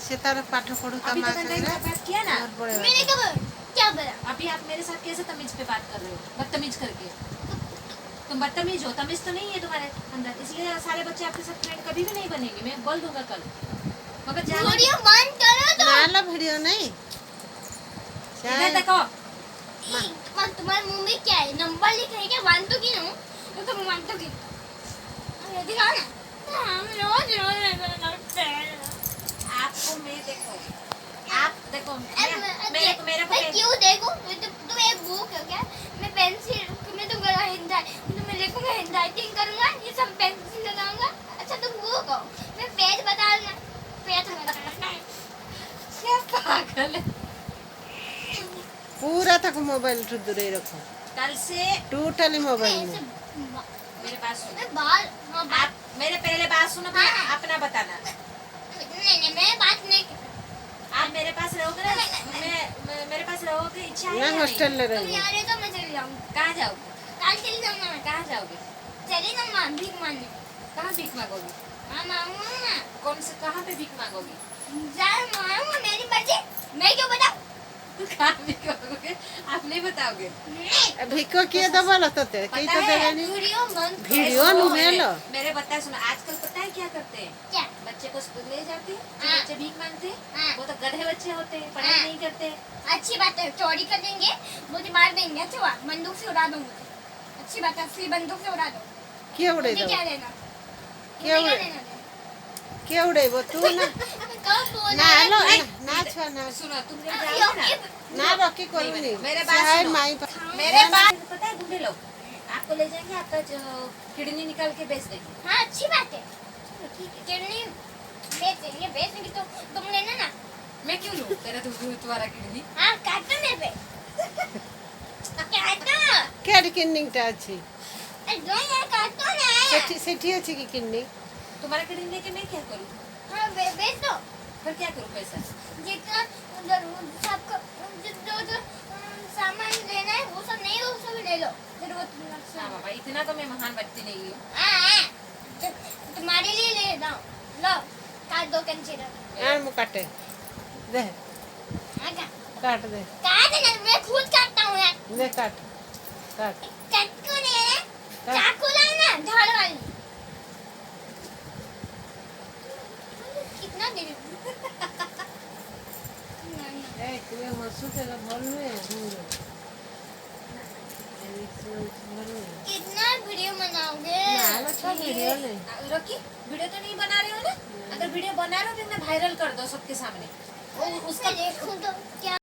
से तार पाठ पढ़ू का मां अभी तो बात किया ना। मैंने कब क्या बोला? अभी आप मेरे साथ कैसे तमीज पे बात कर रहे हो, बदतमीज करके। तुम बदतमीज हो, तमीज तो नहीं है तुम्हारे अंदर, इसलिए सारे बच्चे आपके साथ फ्रेंड कभी भी नहीं बनेंगे। मैं बोल दूंगा कल, मगर जाना वीडियो बंद करो तो। ना वीडियो नहीं इधर देखो। तुम्हारे मुंह में क्या है? नंबर लिखा है क्या? 1 2 गिनो तो तुम 1 2 गिनो। अरे दिखाओ ना। हम रोज रोज ऐसा लगता है। आपको मैं देखो, आप देखो मेरे को मैं क्यों देखूं? तुम एक बुक है क्या? मैं पेंसिल मैं तुमको मैं लिखूंगा, हैंडराइटिंग करूंगा, ये सब पेंसिल लगाऊंगा। अच्छा तुम बुक हो, मैं पेज बताऊंगा, पेज बताऊंगा। क्या पागल है। पूरा तक मोबाइल तो दूर ही रखो, कल से टोटली मोबाइल में। मेरे बात सुनो। मैं बाल आप मेरे पहले बात सुनो, फिर अपना बताना। नहीं मैं बात नहीं। आप मेरे पास रहोगे ना, मैं मेरे पास रहोगे, इच्छा है ना या हॉस्टल नहीं? ले तुम रही यहाँ रहे तो मैं चली जाऊंगी। कहाँ जाओगे? कल चली जाऊंगा मैं। कहाँ जाओगे? चली जाऊंगा भीख मांगने। कहाँ भीख मांगोगी? हाँ मांगूंगा ना। कौन से कहाँ पे भीख मांगोगी? मांगूंगा, मेरी मर्जी। मैं क्यों बताऊं? कहाँ भीख मांगोगे? आप नहीं बताओगे। भिको किए दबल होते कई तो देगा नहीं वीडियो बंद करो। वीडियो नु मेलो मेरे बता सुनो, आजकल पता है क्या करते हैं? क्या? बच्चे को स्कूल ले जाते हैं, जो हाँ। बच्चे भीख मांगते हैं, हाँ। वो तो गधे बच्चे होते हैं, पढ़ाई हाँ। नहीं करते। अच्छी बात है, चोरी कर देंगे, मुझे मार देंगे। अच्छा हुआ, बंदूक से उड़ा दो मुझे। अच्छी बात है, असली बंदूक से उड़ा दो। क्या उड़े मुझे दो क्या लेना? क्या मुझे उड़े लेना? क्या उड़े वो तू ना कब बोला ना है? लो ना छो ना सुनो, तुम जब यो, जाओगे ना, ये- ना रोकी कोई नहीं मेरे बात चाहे सुनो। माई मेरे पास पता है, बूढ़े लोग आपको ले जाएंगे, आपका जो किडनी निकाल के बेच देंगे। हाँ अच्छी बात है। किडनी बेचेंगे तो तुम लेना ना। मैं क्यों लूँ तेरा तुम्हारा किडनी? हाँ काटो मेरे पे। काटो। क्या किन्निंग टा अच्छी अरे दो यार काटो ना। सेठी सेठी अच्छी की किन्नी तुम्हारा किडनी लेके मैं क्या करूँ? हाँ बेच दो। फिर क्या करूँ पैसा? जितना सबको जो सामान लेना है वो सब नहीं, वो सब ले लो। जरूरत हाँ बाबा, इतना तो मैं महान व्यक्ति नहीं हूँ। तुम्हारे लिए ले दो। लो काट दो कंसीडर। यार मु काटे दे काट दे काट ना, मैं खुद काटता हूँ यार। दे काट काट चाकू ने चाकू लाना धार वाली। कितना देर? ए तुम्हें मसू से बोल में कितना वीडियो बनाओगे? ना लो तो वीडियो नहीं रोकी, वीडियो तो नहीं बना रहे हो ना? अगर वीडियो बना रहे हो तो मैं वायरल कर दो सबके सामने। उसका देखूं तो क्या